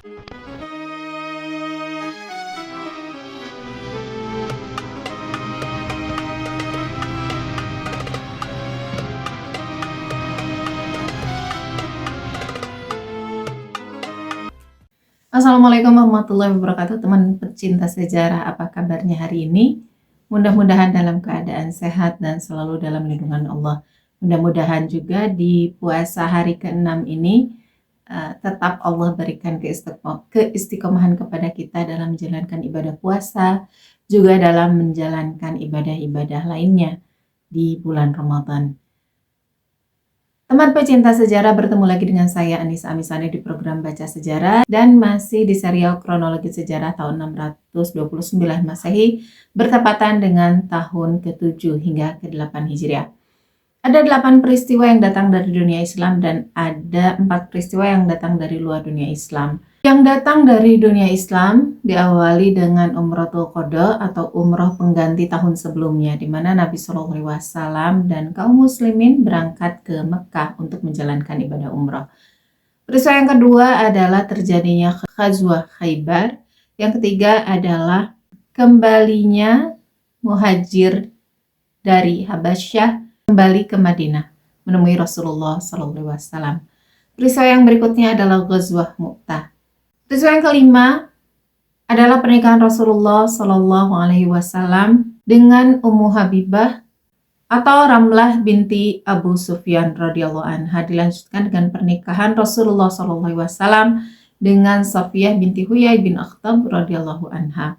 Assalamualaikum warahmatullahi wabarakatuh, teman pecinta sejarah. Apa kabarnya hari ini? Mudah-mudahan dalam keadaan sehat dan selalu dalam lindungan Allah. Mudah-mudahan juga di puasa hari ke-6 ini tetap Allah berikan keistiqomahan kepada kita dalam menjalankan ibadah puasa, juga dalam menjalankan ibadah-ibadah lainnya di bulan Ramadan. Teman pecinta sejarah, bertemu lagi dengan saya Anissa Amisani di program Baca Sejarah dan masih di serial kronologi sejarah tahun 629 Masehi bertepatan dengan tahun ke-7 hingga ke-8 Hijriah. Ada 8 peristiwa yang datang dari dunia Islam dan ada 4 peristiwa yang datang dari luar dunia Islam. Yang datang dari dunia Islam diawali dengan Umratul Qada atau umroh pengganti tahun sebelumnya, di mana Nabi SAW dan kaum muslimin berangkat ke Mekah untuk menjalankan ibadah umroh. Peristiwa yang kedua adalah terjadinya Ghazwah Khaybar. Yang ketiga adalah kembalinya muhajir dari Habasyah kembali ke Madinah menemui Rasulullah SAW. Peristiwa yang berikutnya adalah Ghazwah Mu'tah. Peristiwa yang kelima adalah pernikahan Rasulullah SAW dengan Ummu Habibah atau Ramlah binti Abu Sufyan radhiyallahu anha. Dilanjutkan dengan pernikahan Rasulullah SAW dengan Safiyah binti Huyai bin Akhtab radhiyallahu anha.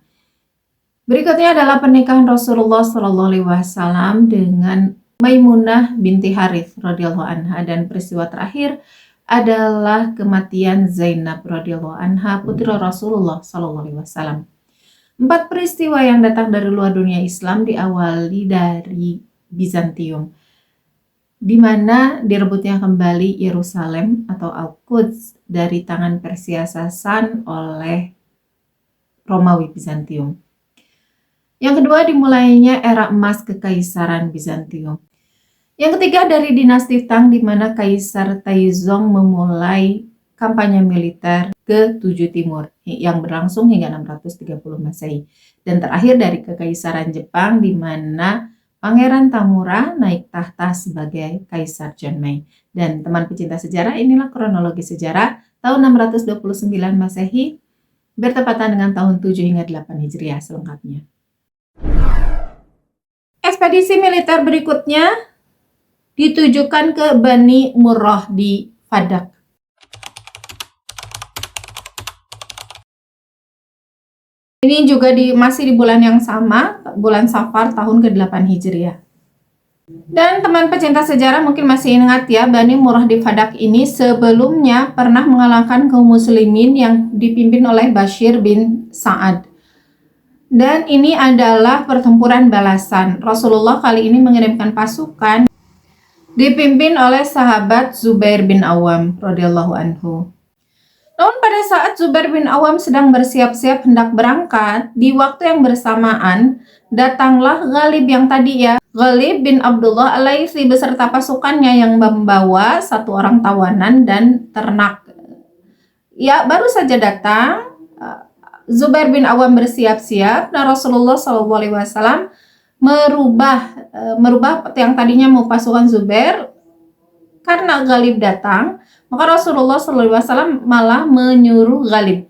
Berikutnya adalah pernikahan Rasulullah SAW dengan Maimunah binti Harith radhiyallahu anha, dan peristiwa terakhir adalah kematian Zainab radhiyallahu anha, putri Rasulullah SAW. 4 peristiwa yang datang dari luar dunia Islam diawali dari Bizantium, di mana direbutnya kembali Yerusalem atau Al-Quds dari tangan Persia Sasan oleh Romawi Bizantium. Yang kedua, dimulainya era emas Kekaisaran Bizantium. Yang ketiga dari dinasti Tang, di mana Kaisar Taizong memulai kampanye militer ke tujuh timur yang berlangsung hingga 630 Masehi. Dan terakhir dari Kekaisaran Jepang, di mana Pangeran Tamura naik tahta sebagai Kaisar Junmai. Dan teman pecinta sejarah, inilah kronologi sejarah tahun 629 Masehi bertepatan dengan tahun 7 hingga 8 Hijriah selengkapnya. Ekspedisi militer berikutnya ditujukan ke Bani Murrah di Fadak. Ini juga masih di bulan yang sama, bulan Safar tahun ke-8 Hijriah. Dan teman pecinta sejarah mungkin masih ingat ya, Bani Murrah di Fadak ini sebelumnya pernah mengalahkan kaum muslimin yang dipimpin oleh Bashir bin Sa'ad. Dan ini adalah pertempuran balasan. Rasulullah kali ini mengirimkan pasukan dipimpin oleh sahabat Zubair bin Awam radhiyallahu anhu. Namun pada saat Zubair bin Awam sedang bersiap-siap hendak berangkat, di waktu yang bersamaan datanglah Ghalib yang tadi ya, Ghalib bin Abdullah Al-Laythi beserta pasukannya yang membawa 1 orang tawanan dan ternak. Ya, baru saja datang, Zubair bin Awam bersiap-siap, dan Rasulullah SAW merubah yang tadinya mau pasukan Zubair. Karena Ghalib datang, maka Rasulullah SAW malah menyuruh Ghalib.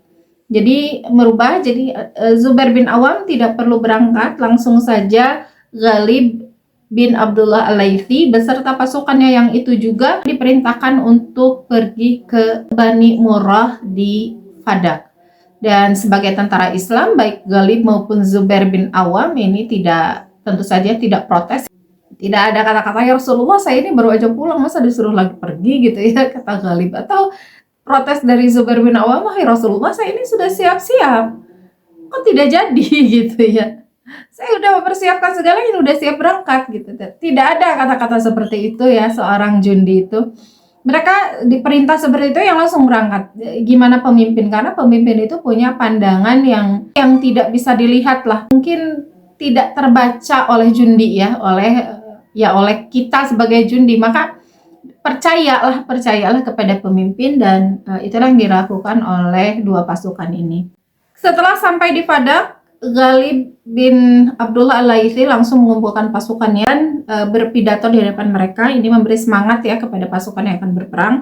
Jadi merubah, jadi Zubair bin Awam tidak perlu berangkat, langsung saja Ghalib bin Abdullah Al-Laythi beserta pasukannya yang itu juga diperintahkan untuk pergi ke Bani Murrah di Fadak. Dan sebagai tentara Islam, baik Ghalib maupun Zubair bin Awam ini tentu saja tidak protes. Tidak ada kata-kata, ya Rasulullah saya ini baru aja pulang, masa disuruh lagi pergi gitu ya, kata Ghalib. Atau protes dari Zubair bin Awam, ya Rasulullah saya ini sudah siap-siap, kok tidak jadi gitu ya. Saya udah mempersiapkan segalanya, udah siap berangkat gitu. Tidak ada kata-kata seperti itu ya seorang jundi itu. Mereka diperintah seperti itu yang langsung berangkat. Gimana pemimpin? Karena pemimpin itu punya pandangan yang tidak bisa dilihat lah. Mungkin tidak terbaca oleh jundi ya, oleh kita sebagai jundi. Maka percayalah kepada pemimpin, dan itulah yang dilakukan oleh dua pasukan ini. Setelah sampai di Fadak, Ghalib bin Abdullah Al-Laitsi langsung mengumpulkan pasukannya dan berpidato di hadapan mereka. Ini memberi semangat ya kepada pasukan yang akan berperang.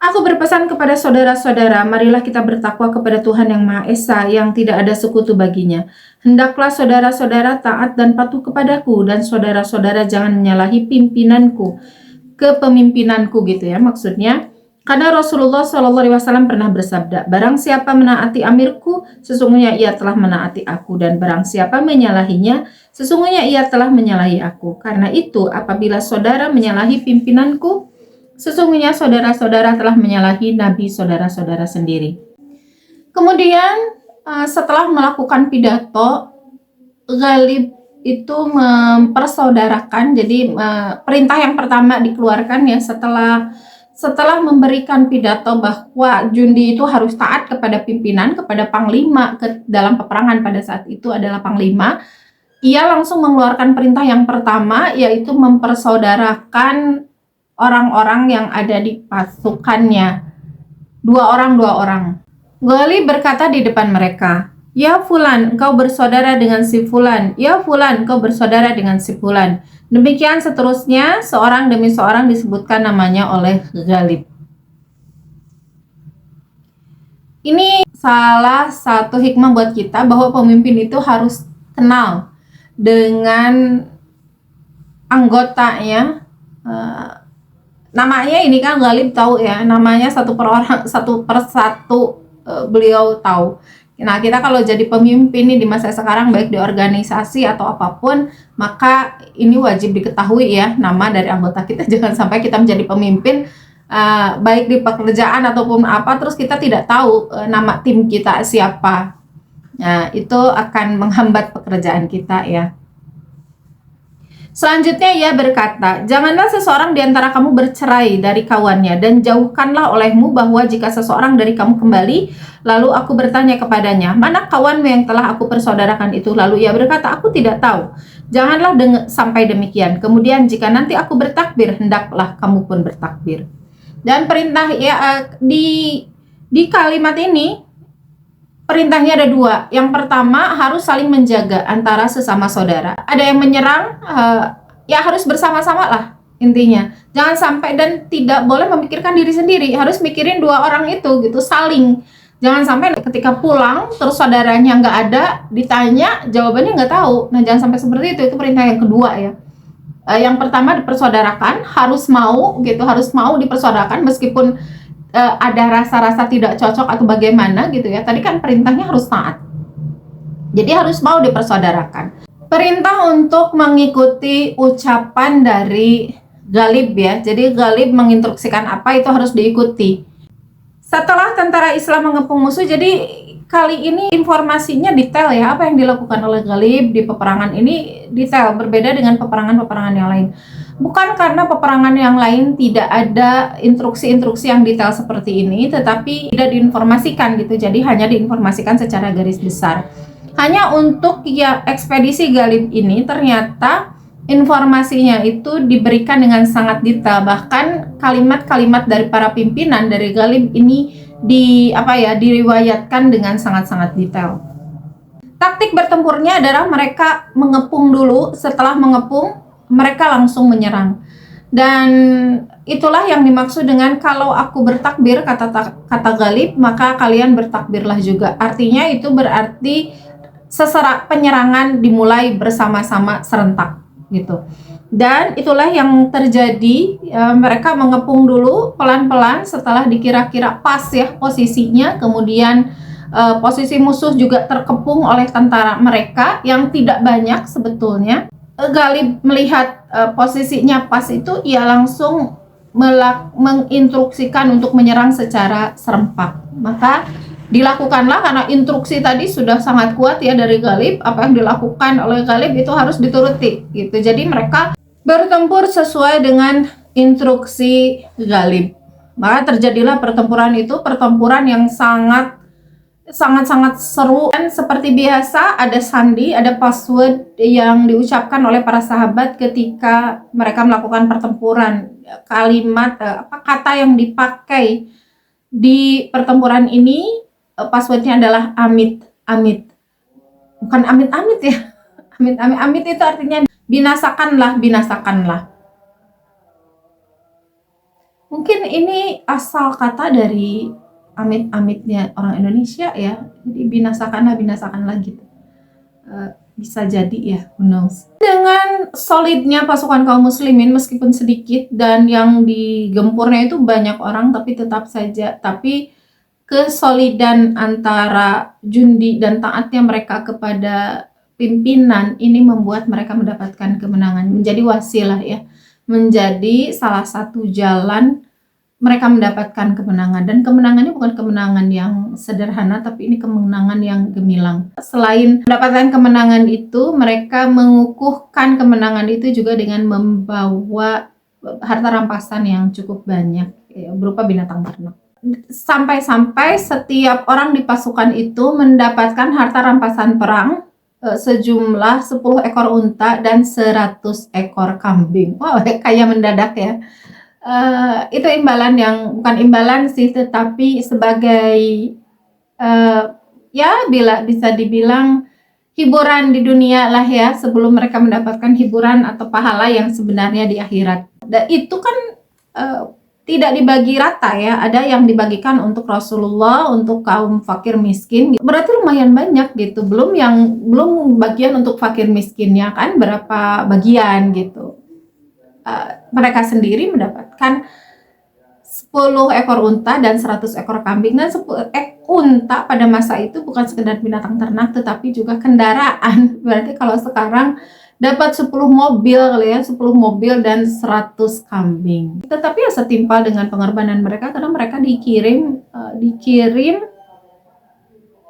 Aku berpesan kepada saudara-saudara, marilah kita bertakwa kepada Tuhan Yang Maha Esa, yang tidak ada sekutu baginya. Hendaklah saudara-saudara taat dan patuh kepadaku, dan saudara-saudara jangan menyalahi kepemimpinanku gitu ya maksudnya. Karena Rasulullah SAW pernah bersabda, barang siapa menaati amirku, sesungguhnya ia telah menaati aku, dan barang siapa menyalahinya, sesungguhnya ia telah menyalahi aku. Karena itu, apabila saudara menyalahi pimpinanku, sesungguhnya saudara-saudara telah menyalahi nabi saudara-saudara sendiri. Kemudian setelah melakukan pidato, Ghalib itu mempersaudarakan. Jadi perintah yang pertama dikeluarkan ya setelah memberikan pidato bahwa Jundi itu harus taat kepada pimpinan, kepada panglima dalam peperangan pada saat itu adalah panglima. Ia langsung mengeluarkan perintah yang pertama, yaitu mempersaudarakan orang-orang yang ada di pasukannya, dua orang. Ghalib berkata di depan mereka, ya Fulan, engkau bersaudara dengan si Fulan. Ya Fulan, engkau bersaudara dengan si Fulan. Demikian seterusnya, seorang demi seorang disebutkan namanya oleh Ghalib. Ini salah satu hikmah buat kita bahwa pemimpin itu harus kenal dengan anggotanya. Namanya ini kan Ghalib tahu ya, namanya satu persatu beliau tahu. Nah, kita kalau jadi pemimpin nih di masa sekarang, baik di organisasi atau apapun, maka ini wajib diketahui ya nama dari anggota kita. Jangan sampai kita menjadi pemimpin baik di pekerjaan ataupun apa, terus kita tidak tahu nama tim kita siapa. Nah, itu akan menghambat pekerjaan kita ya. Selanjutnya ia berkata, janganlah seseorang di antara kamu bercerai dari kawannya, dan jauhkanlah olehmu bahwa jika seseorang dari kamu kembali, lalu aku bertanya kepadanya, mana kawanmu yang telah aku persaudarakan itu? Lalu ia berkata, aku tidak tahu. Janganlah sampai demikian. Kemudian jika nanti aku bertakbir, hendaklah kamu pun bertakbir. Dan perintah ya di kalimat ini, perintahnya ada dua. Yang pertama, harus saling menjaga antara sesama saudara. Ada yang menyerang, ya harus bersama-sama lah intinya. Jangan sampai, dan tidak boleh memikirkan diri sendiri. Harus mikirin dua orang itu gitu, saling. Jangan sampai ketika pulang, terus saudaranya nggak ada, ditanya, jawabannya nggak tahu. Nah, jangan sampai seperti itu. Itu perintah yang kedua ya. Yang pertama, dipersaudarakan, harus mau gitu, harus mau dipersaudarakan meskipun ada rasa-rasa tidak cocok atau bagaimana gitu ya. Tadi kan perintahnya harus taat. Jadi harus mau dipersaudarakan. Perintah untuk mengikuti ucapan dari Ghalib ya. Jadi Ghalib menginstruksikan apa itu harus diikuti. Setelah tentara Islam mengepung musuh, jadi kali ini informasinya detail ya. Apa yang dilakukan oleh Ghalib di peperangan ini detail, berbeda dengan peperangan-peperangan yang lain. Bukan karena peperangan yang lain tidak ada instruksi-instruksi yang detail seperti ini, tetapi tidak diinformasikan gitu. Jadi hanya diinformasikan secara garis besar. Hanya untuk ya ekspedisi Ghalib ini ternyata informasinya itu diberikan dengan sangat detail. Bahkan kalimat-kalimat dari para pimpinan dari Ghalib ini diriwayatkan dengan sangat-sangat detail. Taktik bertempurnya adalah mereka mengepung dulu. Setelah mengepung, mereka langsung menyerang. Dan itulah yang dimaksud dengan kalau aku bertakbir, kata Ghalib, maka kalian bertakbirlah juga. Artinya itu berarti penyerangan dimulai bersama-sama serentak gitu. Dan itulah yang terjadi. Mereka mengepung dulu pelan-pelan setelah dikira-kira pas ya posisinya. Kemudian posisi musuh juga terkepung oleh tentara mereka yang tidak banyak sebetulnya. Ghalib melihat posisinya pas itu, ia langsung menginstruksikan untuk menyerang secara serempak. Maka dilakukanlah, karena instruksi tadi sudah sangat kuat ya dari Ghalib. Apa yang dilakukan oleh Ghalib itu harus dituruti gitu. Jadi mereka bertempur sesuai dengan instruksi Ghalib. Maka terjadilah pertempuran itu, pertempuran yang sangat sangat-sangat seru. Dan seperti biasa ada sandi, ada password yang diucapkan oleh para sahabat ketika mereka melakukan pertempuran. Kalimat kata yang dipakai di pertempuran ini, passwordnya adalah amit amit, bukan amit amit ya. Amit amit, amit itu artinya binasakanlah, binasakanlah. Mungkin ini asal kata dari amit-amitnya orang Indonesia ya, jadi binasakanlah, binasakanlah gitu. Bisa jadi ya, who knows. Dengan solidnya pasukan kaum muslimin meskipun sedikit dan yang digempurnya itu banyak orang, tapi kesolidan antara jundi dan taatnya mereka kepada pimpinan ini membuat mereka mendapatkan kemenangan, menjadi wasilah ya, menjadi salah satu jalan mereka mendapatkan kemenangan. Dan kemenangannya bukan kemenangan yang sederhana, tapi ini kemenangan yang gemilang. Selain mendapatkan kemenangan itu, mereka mengukuhkan kemenangan itu juga dengan membawa harta rampasan yang cukup banyak ya, berupa binatang ternak. Sampai-sampai setiap orang di pasukan itu mendapatkan harta rampasan perang sejumlah 10 ekor unta dan 100 ekor kambing. Wow, kayak mendadak ya. Itu imbalan yang bukan imbalan sih, tetapi sebagai ya bisa dibilang hiburan di dunia lah ya, sebelum mereka mendapatkan hiburan atau pahala yang sebenarnya di akhirat. Dan itu kan tidak dibagi rata ya, ada yang dibagikan untuk Rasulullah, untuk kaum fakir miskin, berarti lumayan banyak gitu. Belum bagian untuk fakir miskinnya kan berapa bagian gitu. Mereka sendiri mendapatkan 10 ekor unta dan 100 ekor kambing. Dan unta pada masa itu bukan sekedar binatang ternak, tetapi juga kendaraan. Berarti kalau sekarang dapat 10 mobil kali ya, 10 mobil dan 100 kambing. Tetapi ya setimpal dengan pengorbanan mereka, karena mereka dikirim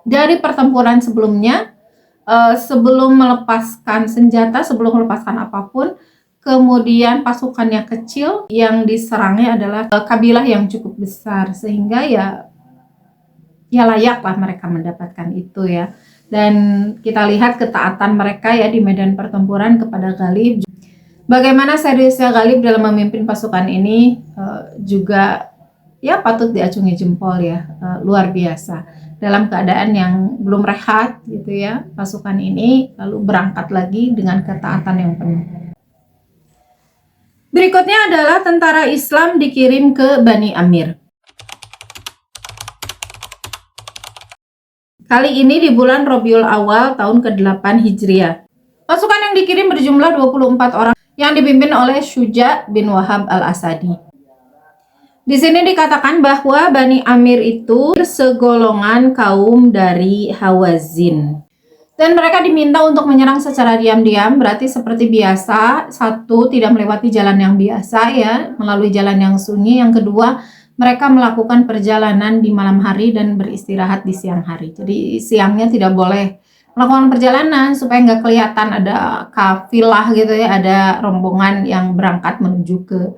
dari pertempuran sebelumnya, sebelum melepaskan senjata, sebelum melepaskan apapun. Kemudian pasukannya kecil, yang diserangnya adalah kabilah yang cukup besar, sehingga ya layaklah mereka mendapatkan itu ya. Dan kita lihat ketaatan mereka ya di medan pertempuran kepada Ghalib. Bagaimana seriusnya Ghalib dalam memimpin pasukan ini juga ya patut diacungi jempol ya, luar biasa. Dalam keadaan yang belum rehat gitu ya, pasukan ini lalu berangkat lagi dengan ketaatan yang penuh. Berikutnya adalah tentara Islam dikirim ke Bani Amir. Kali ini di bulan Rabiul Awal tahun ke-8 Hijriah. Pasukan yang dikirim berjumlah 24 orang yang dipimpin oleh Syuja bin Wahab al-Asadi. Di sini dikatakan bahwa Bani Amir itu segolongan kaum dari Hawazin. Dan mereka diminta untuk menyerang secara diam-diam, berarti seperti biasa, satu, tidak melewati jalan yang biasa ya, melalui jalan yang sunyi. Yang kedua, mereka melakukan perjalanan di malam hari dan beristirahat di siang hari. Jadi siangnya tidak boleh melakukan perjalanan supaya nggak kelihatan ada kafilah gitu ya, ada rombongan yang berangkat menuju ke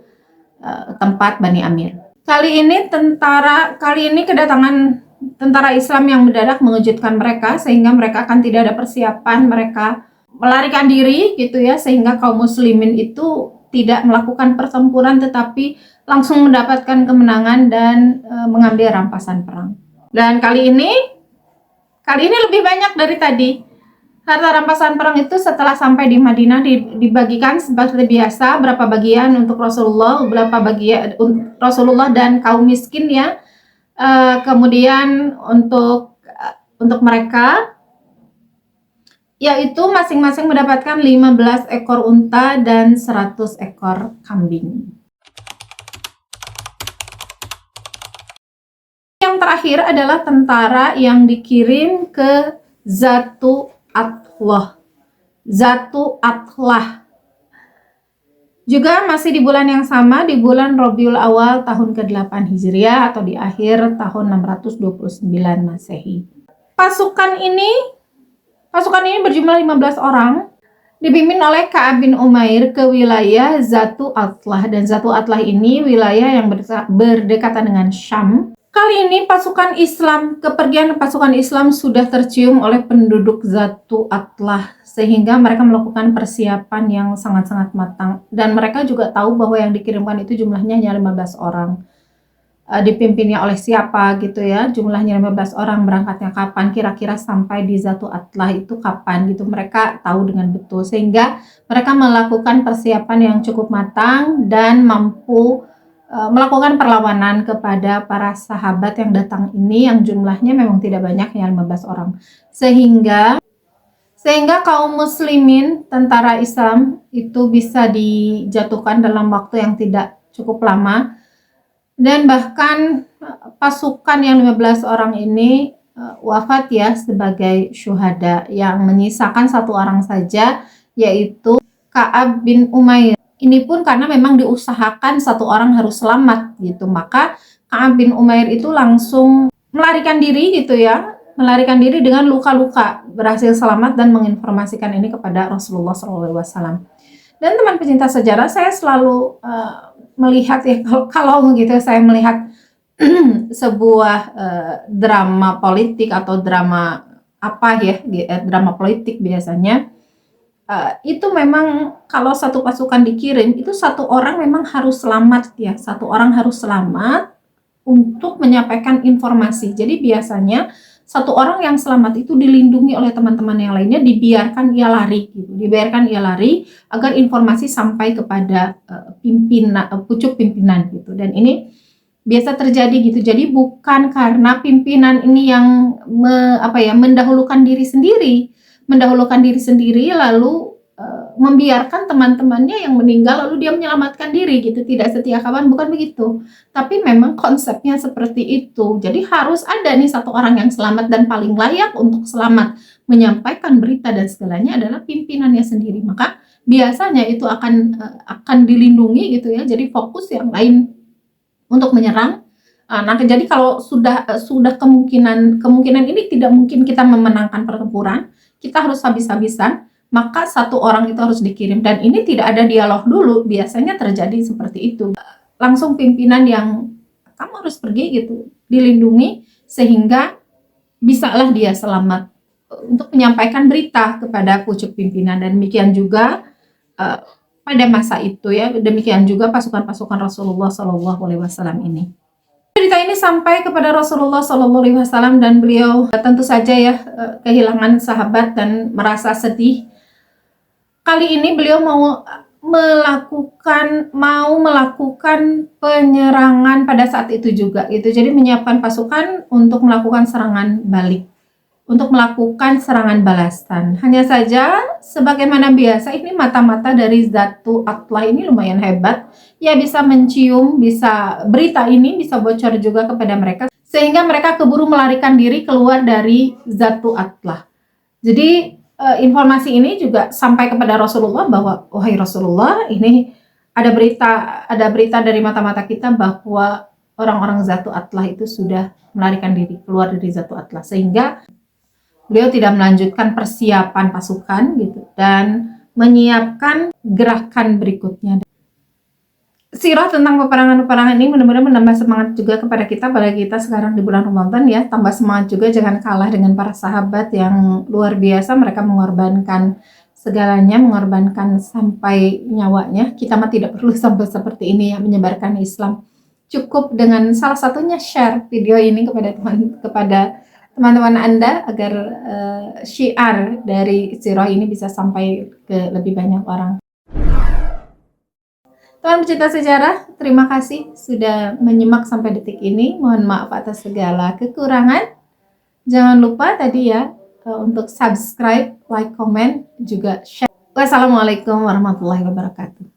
tempat Bani Amir. Kali ini kedatangan tentara Islam yang mendadak mengejutkan mereka, sehingga mereka akan tidak ada persiapan, mereka melarikan diri gitu ya, sehingga kaum muslimin itu tidak melakukan pertempuran tetapi langsung mendapatkan kemenangan dan mengambil rampasan perang. Dan kali ini lebih banyak dari tadi. Harta rampasan perang itu setelah sampai di Madinah dibagikan seperti biasa, berapa bagian untuk Rasulullah, berapa bagian Rasulullah dan kaum miskin ya. Kemudian untuk mereka yaitu masing-masing mendapatkan 15 ekor unta dan 100 ekor kambing. Yang terakhir adalah tentara yang dikirim ke Zatu Atlah. Juga masih di bulan yang sama, di bulan Rabiul Awal tahun ke-8 Hijriah atau di akhir tahun 629 Masehi. Pasukan ini berjumlah 15 orang, dipimpin oleh Ka'ab bin Umair ke wilayah Zatu Atlah. Dan Zatu Atlah ini wilayah yang berdekatan dengan Syam. Kali ini kepergian pasukan Islam sudah tercium oleh penduduk Zatu Atlah, sehingga mereka melakukan persiapan yang sangat-sangat matang. Dan mereka juga tahu bahwa yang dikirimkan itu jumlahnya hanya 15 orang. Dipimpinnya oleh siapa gitu ya, jumlahnya 15 orang, berangkatnya kapan, kira-kira sampai di Zatu Atlah itu kapan gitu. Mereka tahu dengan betul, sehingga mereka melakukan persiapan yang cukup matang dan mampu melakukan perlawanan kepada para sahabat yang datang ini, yang jumlahnya memang tidak banyak, hanya 15 orang. Sehingga kaum muslimin, tentara Islam itu bisa dijatuhkan dalam waktu yang tidak cukup lama, dan bahkan pasukan yang 15 orang ini wafat ya sebagai syuhada, yang menyisakan satu orang saja, yaitu Ka'ab bin Umair. Ini pun karena memang diusahakan satu orang harus selamat gitu, maka Ka'ab bin Umair itu langsung melarikan diri gitu ya, melarikan diri dengan luka-luka, berhasil selamat dan menginformasikan ini kepada Rasulullah SAW. Dan teman pecinta sejarah, saya selalu melihat ya, kalau gitu saya melihat sebuah drama politik atau drama apa ya, drama politik biasanya, itu memang kalau satu pasukan dikirim, itu satu orang memang harus selamat ya, satu orang harus selamat untuk menyampaikan informasi. Jadi biasanya satu orang yang selamat itu dilindungi oleh teman-teman yang lainnya, dibiarkan ia lari gitu, dibiarkan ia lari agar informasi sampai kepada pucuk pimpinan gitu. Dan ini biasa terjadi gitu. Jadi bukan karena pimpinan ini yang mendahulukan diri sendiri lalu membiarkan teman-temannya yang meninggal lalu dia menyelamatkan diri gitu, tidak setia kawan, bukan begitu. Tapi memang konsepnya seperti itu. Jadi harus ada nih satu orang yang selamat, dan paling layak untuk selamat menyampaikan berita dan segalanya adalah pimpinannya sendiri. Maka biasanya itu akan dilindungi gitu ya. Jadi fokus yang lain untuk menyerang. Nah, jadi kalau sudah kemungkinan ini tidak mungkin kita memenangkan pertempuran, kita harus habis-habisan, maka satu orang itu harus dikirim, dan ini tidak ada dialog dulu. Biasanya terjadi seperti itu, langsung pimpinan yang kamu harus pergi gitu, dilindungi sehingga bisalah dia selamat untuk menyampaikan berita kepada pucuk pimpinan. Dan demikian juga pada masa itu ya, demikian juga pasukan-pasukan Rasulullah SAW ini. Cerita ini sampai kepada Rasulullah SAW, dan beliau tentu saja ya kehilangan sahabat dan merasa sedih. Kali ini beliau mau melakukan penyerangan pada saat itu juga gitu. Jadi menyiapkan pasukan untuk melakukan serangan balik, untuk melakukan serangan balasan. Hanya saja sebagaimana biasa, ini mata-mata dari Zatu Atlah ini lumayan hebat. Ya, bisa mencium, berita ini bisa bocor juga kepada mereka, sehingga mereka keburu melarikan diri keluar dari Zatu Atlah. Jadi informasi ini juga sampai kepada Rasulullah bahwa, wahai Rasulullah, ini ada berita dari mata-mata kita bahwa orang-orang Zatu Atlah itu sudah melarikan diri keluar dari Zatu Atlah, sehingga beliau tidak melanjutkan persiapan pasukan gitu dan menyiapkan gerakan berikutnya. Sirah tentang peperangan-peperangan ini benar-benar menambah semangat juga kepada kita, pada kita sekarang di bulan Ramadan ya. Tambah semangat juga, jangan kalah dengan para sahabat yang luar biasa. Mereka mengorbankan segalanya, mengorbankan sampai nyawanya. Kita mah tidak perlu sampai seperti ini ya, menyebarkan Islam. Cukup dengan salah satunya share video ini kepada teman-teman Anda, agar syiar dari sirah ini bisa sampai ke lebih banyak orang. Teman pecinta sejarah, terima kasih sudah menyimak sampai detik ini. Mohon maaf atas segala kekurangan. Jangan lupa tadi ya untuk subscribe, like, comment, juga share. Wassalamualaikum warahmatullahi wabarakatuh.